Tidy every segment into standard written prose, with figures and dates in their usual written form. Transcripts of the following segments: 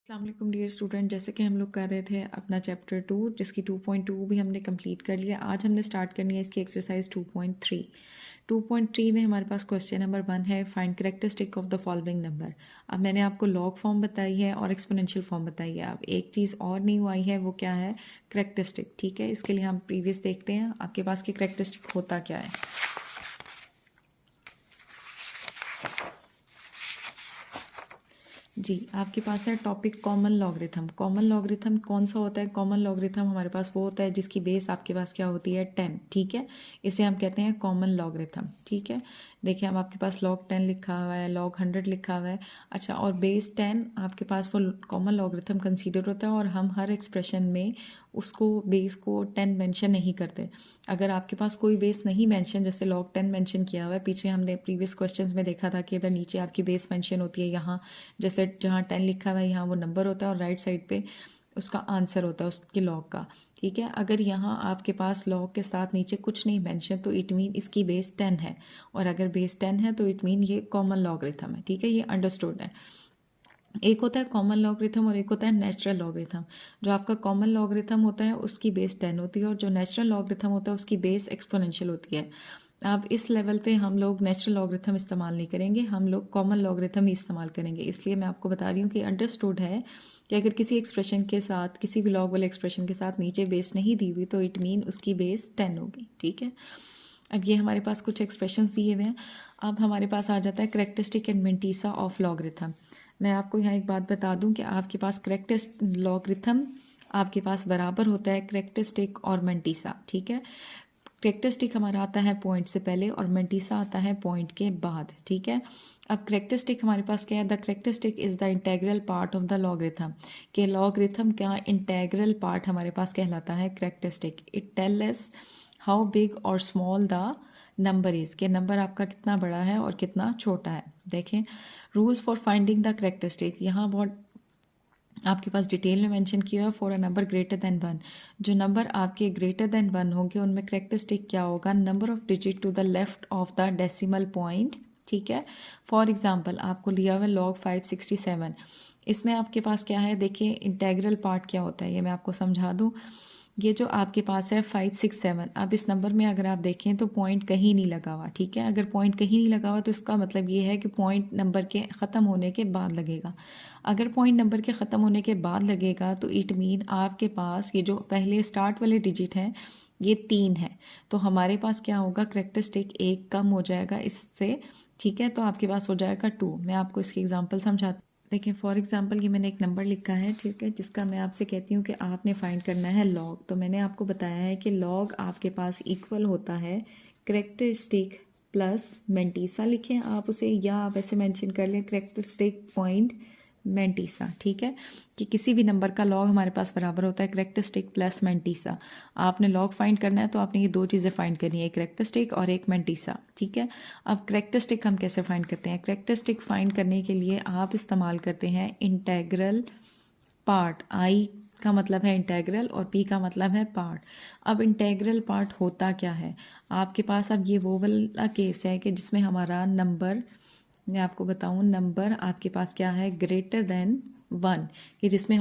अस्सलाम वालेकुम dear student. जैसे कि हम लोग कर रहे थे अपना चैप्टर 2 जिसकी 2.2 भी हमने कंप्लीट कर लिया। आज हमने स्टार्ट करनी है इसकी एक्सरसाइज 2.3। 2.3 में हमारे पास क्वेश्चन नंबर 1 है, find characteristic of the following number. अब मैंने आपको लॉग फॉर्म बताई है और एक्सपोनेंशियल फॉर्म बताई है। अब एक चीज़ और न्यू आई है, वो क्या है? कैरेक्टरिस्टिक। ठीक है, इसके लिए हम प्रीवियस देखते हैं आपके पास कि कैरेक्टरिस्टिक होता क्या है। जी, आपके पास है topic common logarithm. Common logarithm कौन सा होता है? कॉमन लॉगरिथम हमारे पास वो होता है जिसकी बेस आपके पास क्या होती है? 10। ठीक है, इसे हम कहते हैं कॉमन लॉगरिथम। ठीक है, देखिए अब आपके पास log 10 लिखा हुआ है, log 100 लिखा हुआ है। अच्छा, और बेस 10 आपके पास वो कॉमन लॉगरिथम कंसीडर होता है और हम हर एक्सप्रेशन में उसको बेस को 10 मेंशन नहीं करते। अगर आपके पास कोई बेस नहीं मेंशन, जैसे log 10 मेंशन किया हुआ है, पीछे हमने प्रीवियस क्वेश्चंस में देखा था कि इधर नीचे आपकी बेस मेंशन होती है, यहाँ जैसे जहाँ 10 लिखा हुआ है यहाँ वो नंबर होता है और राइट साइड पे उसका आंसर होता है उसके लॉग का। ठीक है, अगर यहाँ आपके पास लॉग के साथ नीचे कुछ नहीं मेंशन तो इट मीन इसकी बेस 10 है, और अगर बेस 10 है तो इट मीन ये कॉमन लॉगरिथम है। ठीक है, ये अंडरस्टूड है। एक होता है कॉमन लॉगरिथम और एक होता है नेचुरल लॉगरिथम। जो आपका कॉमन लॉगरिथम होता है उसकी बेस 10 होती है और जो नेचुरल लॉगरिथम होता है उसकी बेस एक्सपोनेंशियल होती है। अब इस लेवल पे हम लोग नेचुरल लॉगरिथम इस्तेमाल नहीं करेंगे, हम लोग कॉमन लॉगरिथम ही इस्तेमाल करेंगे। इसलिए मैं आपको बता रही हूँ कि अंडरस्टूड है कि अगर किसी एक्सप्रेशन के साथ, किसी भी लॉग वाले एक्सप्रेशन के साथ नीचे बेस नहीं दी हुई तो इट मीन उसकी बेस 10 होगी। ठीक है, अब ये हमारे पास कुछ एक्सप्रेशंस दिए हुए हैं। अब हमारे पास आ जाता है characteristic and mantissa of logarithm. मैं आपको यहाँ एक बात बता दूं कि आपके पास कैरेक्टरिस्टिक लॉगरिथम आपके पास बराबर होता है कैरेक्टरिस्टिक और मेंटीसा। ठीक है, कैरेक्टरिस्टिक हमारा आता है पॉइंट से पहले और मेंटीसा आता है पॉइंट के बाद। ठीक है, अब कैरेक्टरिस्टिक हमारे पास क्या है? The characteristic is the integral part of the logarithm. के लॉगरिथम का इंटेग्रल पार्ट हमारे पास कहलाता है characteristic. It tell us how big or small the number is, के नंबर आपका कितना बड़ा है और कितना छोटा है। देखें, rules for finding the characteristic यहाँ बहुत आपके पास डिटेल में मेंशन किया है। For a number greater than 1, जो नंबर आपके ग्रेटर देन 1 होंगे उनमें कैरेक्टरिस्टिक क्या होगा? Number of digit to the left of the decimal point. ठीक है, फॉर एग्जांपल आपको लिया हुआ log 567, इसमें आपके पास क्या है? देखिए इंटेग्रल पार्ट क्या होता है, ये मैं आपको समझा दूँ। ये जो आपके पास है 567, अब इस नंबर में अगर आप देखें तो पॉइंट कहीं नहीं लगा हुआ। ठीक है, अगर पॉइंट कहीं नहीं लगा हुआ तो इसका मतलब ये है कि पॉइंट नंबर के ख़त्म होने के बाद लगेगा। अगर पॉइंट नंबर के ख़त्म होने के बाद लगेगा तो इट मीन आपके पास ये जो पहले स्टार्ट वाले डिजिट हैं ये 3 है, तो हमारे पास क्या होगा? कैरेक्टरिस्टिक 1 कम हो जाएगा इससे। ठीक है, तो आपके पास हो जाएगा 2। मैं आपको इसकी एग्जांपल समझाती। देखिए फॉर एग्जांपल ये मैंने एक नंबर लिखा है, ठीक है, जिसका मैं आपसे कहती हूँ कि आपने फाइंड करना है लॉग। तो मैंने आपको बताया है कि लॉग आपके पास इक्वल होता है कैरेक्टरिस्टिक प्लस मेंटीसा। लिखें आप उसे, या आप ऐसे मेंशन कर लें कैरेक्टरिस्टिक पॉइंट मेंटीसा। ठीक है, कि किसी भी नंबर का लॉग हमारे पास बराबर होता है कैरेक्टरिस्टिक प्लस मेंटीसा। आपने लॉग फाइंड करना है तो आपने ये दो चीज़ें फाइंड करनी है, एक कैरेक्टरिस्टिक और एक मेंटीसा। ठीक है, अब कैरेक्टरिस्टिक हम कैसे फाइंड करते हैं? कैरेक्टरिस्टिक फाइंड करने के लिए आप इस्तेमाल करते हैं इंटेग्रल पार्ट। आई का मतलब है इंटेग्रल और पी का मतलब है पार्ट। अब इंटेग्रल पार्ट होता क्या है आपके पास? अब ये वो वाला केस है कि जिसमें हमारा नंबर, मैं आपको बताऊं, नंबर आपके पास क्या है? ग्रेटर देन 1, कि जिसमें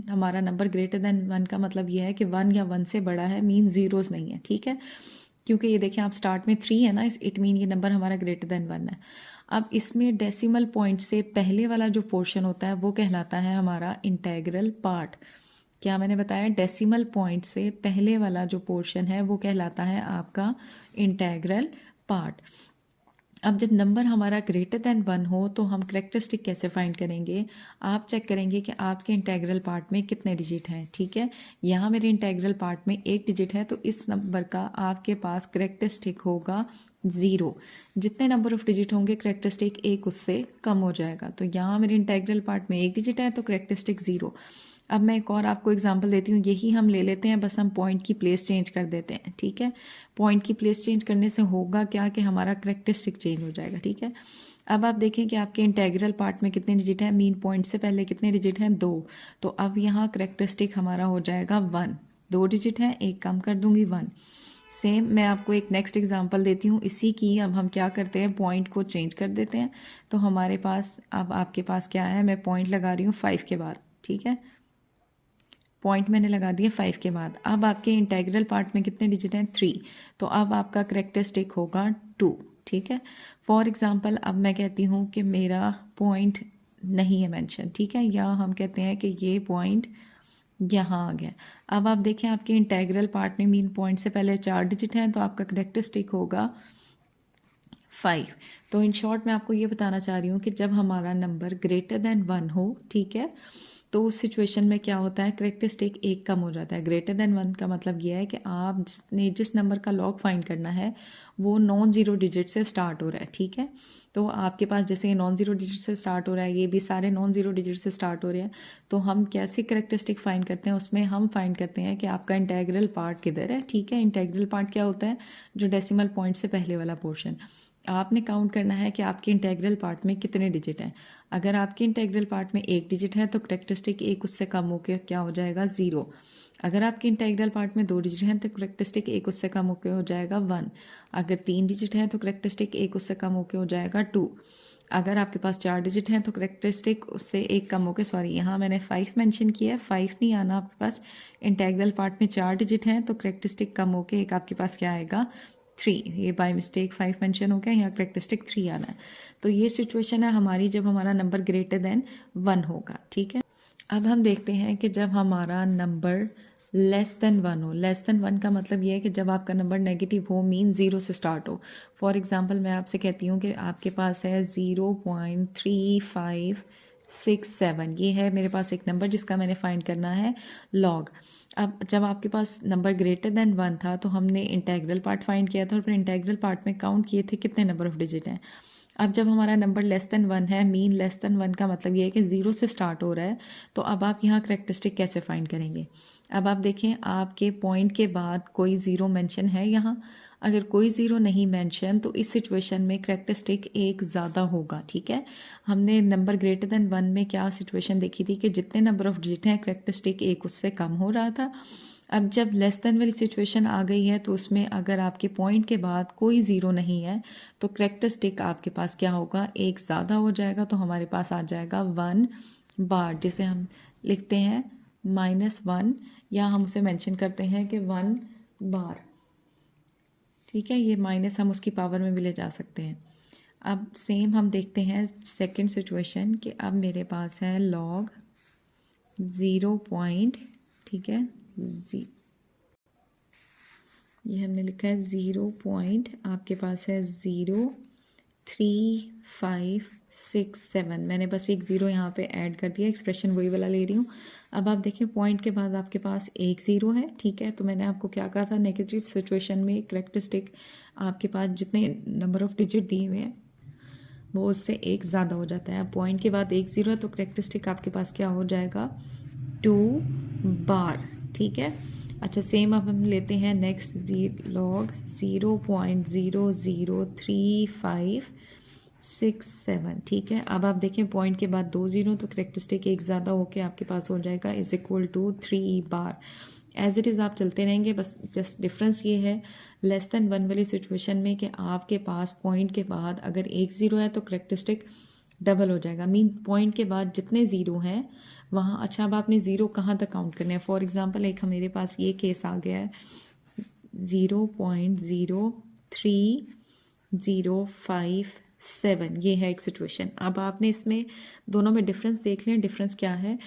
हमारा नंबर ग्रेटर देन 1 का मतलब ये है कि 1 या 1 से बड़ा है, मीन जीरोस नहीं है। ठीक है, क्योंकि ये देखें आप स्टार्ट में 3 है ना, इट मीन ये नंबर हमारा ग्रेटर देन 1 है। अब इसमें डेसिमल पॉइंट से पहले वाला जो पोर्शन होता है वो कहलाता है हमारा इंटेग्रल पार्ट। क्या मैंने बताया? डेसिमल पॉइंट से पहले वाला जो पोर्शन है वो कहलाता है आपका इंटेग्रल पार्ट। अब जब नंबर हमारा ग्रेटर देन 1 हो तो हम कैरेक्टरिस्टिक कैसे फाइंड करेंगे? आप चेक करेंगे कि आपके इंटेग्रल पार्ट में कितने डिजिट हैं। ठीक है, यहाँ मेरे इंटेग्रल पार्ट में 1 डिजिट है तो इस नंबर का आपके पास कैरेक्टरिस्टिक होगा 0। जितने नंबर ऑफ डिजिट होंगे कैरेक्टरिस्टिक 1 उससे कम हो जाएगा। तो यहाँ मेरे इंटेग्रल पार्ट में 1 डिजिट है तो कैरेक्टरिस्टिक 0। अब मैं एक और आपको एग्जांपल देती हूँ, यही हम ले लेते हैं, बस हम पॉइंट की प्लेस चेंज कर देते हैं। ठीक है, पॉइंट की प्लेस चेंज करने से होगा क्या कि हमारा कैरेक्टरिस्टिक चेंज हो जाएगा। ठीक है, अब आप देखें कि आपके इंटेग्रल पार्ट में कितने डिजिट हैं? मीन पॉइंट से पहले कितने डिजिट हैं? 2। तो अब यहाँ कैरेक्टरिस्टिक हमारा हो जाएगा 1। 2 डिजिट हैं, 1 कम कर दूंगी 1। सेम मैं आपको एक नेक्स्ट एग्जांपल देती हूँ इसी की। अब हम क्या करते हैं? पॉइंट को चेंज कर देते हैं। तो हमारे पास अब आपके पास क्या है? मैं पॉइंट लगा रही हूँ 5 के बाद। ठीक है, पॉइंट मैंने लगा दिया 5 के बाद। अब आपके इंटेग्रल पार्ट में कितने डिजिट हैं? 3। तो अब आपका करेक्टरिस्टिक होगा 2, ठीक है। फॉर एग्जांपल अब मैं कहती हूँ कि मेरा पॉइंट नहीं है मेंशन, ठीक है, या हम कहते हैं कि ये पॉइंट यहाँ आ गया। अब आप देखें आपके इंटेग्रल पार्ट में मीन पॉइंट से पहले 4 डिजिट हैं, तो आपका करेक्टरिस्टिक होगा 5। तो इन शॉर्ट मैं आपको ये बताना चाह रही हूँ कि जब हमारा नंबर ग्रेटर देन 1 हो, ठीक है, तो उस सिचुएशन में क्या होता है, करेक्टरिस्टिक 1 कम हो जाता है। ग्रेटर देन 1 का मतलब ये है कि आप जिस नंबर का लॉग फाइंड करना है वो नॉन ज़ीरो डिजिट से स्टार्ट हो रहा है, ठीक है। तो आपके पास जैसे ये नॉन ज़ीरो डिजिट से स्टार्ट हो रहा है, ये भी सारे नॉन ज़ीरो डिजिट से स्टार्ट हो रहे हैं। तो हम कैसे करेक्टरिस्टिक फाइंड करते हैं, उसमें हम फाइंड करते हैं कि आपका इंटेग्रल पार्ट किधर है, ठीक है। इंटेग्रल पार्ट क्या होता है? जो डेसिमल पॉइंट से पहले वाला पोर्शन। आपने काउंट करना है कि आपके इंटेग्रल पार्ट में कितने डिजिट हैं। अगर आपके इंटेग्रल पार्ट में 1 डिजिट है तो करेक्टरिस्टिक 1 उससे कम होकर क्या हो जाएगा? 0। अगर आपके इंटेग्रल पार्ट में 2 डिजिट हैं तो करेक्टरिस्टिक 1 उससे कम होकर हो जाएगा 1। अगर 3 डिजिट है तो करेक्टरिस्टिक 1 उससे कम होकर हो जाएगा 2। अगर आपके पास 4 डिजिट हैं तो करेक्टरिस्टिक उससे 1 कम होकर, सॉरी यहाँ मैंने 5 मेंशन किया है, 5 नहीं आना आपके पास। इंटेग्रल पार्ट में 4 डिजिट हैं तो करेक्टरिस्टिक कम होकर एक आपके पास क्या आएगा? 3। ये बाय मिस्टेक 5 मेंशन हो गया, यहाँ करेक्टरिस्टिक 3 आना है। तो ये सिचुएशन है हमारी जब हमारा नंबर ग्रेटर देन 1 होगा, ठीक है। अब हम देखते हैं कि जब हमारा नंबर लेस देन 1 हो। लेस देन 1 का मतलब ये है कि जब आपका नंबर नेगेटिव हो, मीन 0 से स्टार्ट हो। फॉर एग्जांपल मैं आपसे कहती हूँ कि आपके पास है 0.3567, ये है मेरे पास एक नंबर जिसका मैंने फाइंड करना है लॉग। अब जब आपके पास नंबर ग्रेटर देन 1 था तो हमने इंटेग्रल पार्ट फाइंड किया था और फिर इंटेग्रल पार्ट में काउंट किए थे कितने नंबर ऑफ डिजिट हैं। अब जब हमारा नंबर लेस देन 1 है, मीन लेस देन 1 का मतलब ये है कि 0 से स्टार्ट हो रहा है। तो अब आप यहाँ करेक्टरिस्टिक कैसे फाइंड करेंगे? अब आप देखें आपके पॉइंट के बाद कोई ज़ीरो मेंशन है यहाँ। अगर कोई ज़ीरो नहीं मेंशन तो इस सिचुएशन में करेक्टरिस्टिक 1 ज़्यादा होगा, ठीक है। हमने नंबर ग्रेटर देन 1 में क्या सिचुएशन देखी थी कि जितने नंबर ऑफ डिजिट हैं करेक्टरिस्टिक 1 उससे कम हो रहा था। अब जब लेस देन वाली सिचुएशन आ गई है तो उसमें अगर आपके पॉइंट के बाद कोई ज़ीरो नहीं है तो करेक्टरिस्टिक आपके पास क्या होगा? 1 ज़्यादा हो जाएगा। तो हमारे पास आ जाएगा 1 बार, जिसे हम लिखते हैं -1, या हम उसे मेंशन करते हैं कि 1 बार, ठीक है। ये माइनस हम उसकी पावर में भी ले जा सकते हैं। अब सेम हम देखते हैं सेकंड सिचुएशन कि अब मेरे पास है लॉग 0 पॉइंट, ठीक है, ये हमने लिखा है 0 पॉइंट, आपके पास है 0.3567। मैंने बस एक ज़ीरो यहाँ पे ऐड कर दिया, एक्सप्रेशन वही वाला ले रही हूँ। अब आप देखें पॉइंट के बाद आपके पास एक ज़ीरो है, ठीक है। तो मैंने आपको क्या कहा था, नेगेटिव सिचुएशन में करेक्टरिस्टिक आपके पास जितने नंबर ऑफ डिजिट दिए हुए हैं वो उससे 1 ज़्यादा हो जाता है। अब पॉइंट के बाद 1 ज़ीरो है तो करेक्टरिस्टिक आपके पास क्या हो जाएगा? 2 बार, ठीक है। अच्छा सेम अब हम लेते हैं नेक्स्ट लॉग 0.00357, ठीक है। अब आप देखें पॉइंट के बाद 2 ज़ीरो तो करेक्टरिस्टिक 1 ज़्यादा होके आपके पास हो जाएगा = 3 बार। एज इट इज़ आप चलते रहेंगे, बस जस्ट डिफरेंस ये है लेस देन 1 वाली सिचुएशन में कि आपके पास पॉइंट के बाद अगर 1 ज़ीरो है तो करेक्टरिस्टिक डबल हो जाएगा, मीन पॉइंट के बाद जितने ज़ीरो हैं वहाँ। अच्छा अब आपने ज़ीरो कहाँ तक काउंट करने हैं? फॉर एग्जांपल एक मेरे पास ये केस आ गया है 0.03057, ये है एक सिचुएशन। अब आपने इसमें दोनों में डिफरेंस देख लें। डिफरेंस क्या है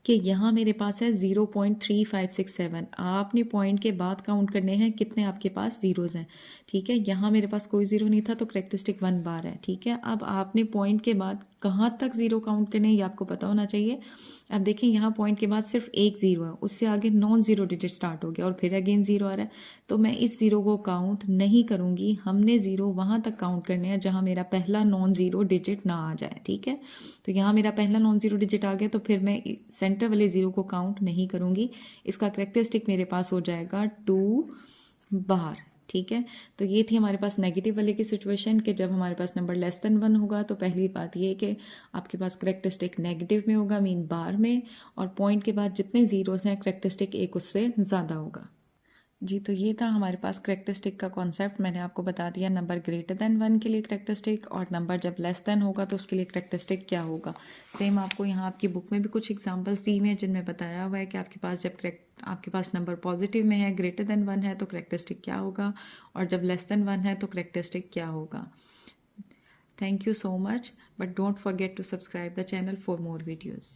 कि यहाँ मेरे पास है 0.3567, आपने पॉइंट के बाद काउंट करने हैं कितने आपके पास ज़ीरोज़ हैं, ठीक है। यहाँ मेरे पास कोई ज़ीरो नहीं था तो करेक्टरिस्टिक 1 बार है, ठीक है। अब आपने पॉइंट के बाद कहाँ तक ज़ीरो काउंट करने हैं ये आपको पता होना चाहिए। अब देखें यहाँ पॉइंट के बाद सिर्फ एक ज़ीरो है, उससे आगे नॉन ज़ीरो डिजिट स्टार्ट हो गया और फिर अगेन ज़ीरो आ रहा है। तो मैं इस ज़ीरो को काउंट नहीं करूँगी, हमने ज़ीरो वहाँ तक काउंट करने हैं जहाँ मेरा पहला नॉन ज़ीरो डिजिट ना आ जाए, ठीक है। तो यहाँ मेरा पहला नॉन ज़ीरो डिजिट आ गया तो फिर मैं सेंटर वाले ज़ीरो को काउंट नहीं करूँगी। इसका करेक्टरिस्टिक मेरे पास हो जाएगा 2 बार, ठीक है। तो ये थी हमारे पास नेगेटिव वाले की सिचुएशन कि जब हमारे पास नंबर लेस देन 1 होगा तो पहली बात ये कि आपके पास करेक्टरिस्टिक नेगेटिव में होगा, मीन बार में, और पॉइंट के बाद जितने ज़ीरोज़ हैं करेक्टरिस्टिक 1 उससे ज़्यादा होगा। जी, तो ये था हमारे पास करेक्टरिस्टिक का कॉन्सेप्ट। मैंने आपको बता दिया नंबर ग्रेटर देन 1 के लिए करेक्टरिस्टिक, और नंबर जब लेस देन होगा तो उसके लिए करेक्टरिस्टिक क्या होगा। सेम आपको यहाँ आपकी बुक में भी कुछ एग्जांपल्स दी हुए हैं जिनमें बताया हुआ है कि आपके पास जब आपके पास नंबर पॉजिटिव में है, ग्रेटर देन 1 है, तो करेक्टरिस्टिक क्या होगा, और जब लेस देन 1 है तो करेक्टरिस्टिक क्या होगा। Thank you so much, but don't forget to subscribe the channel for more videos.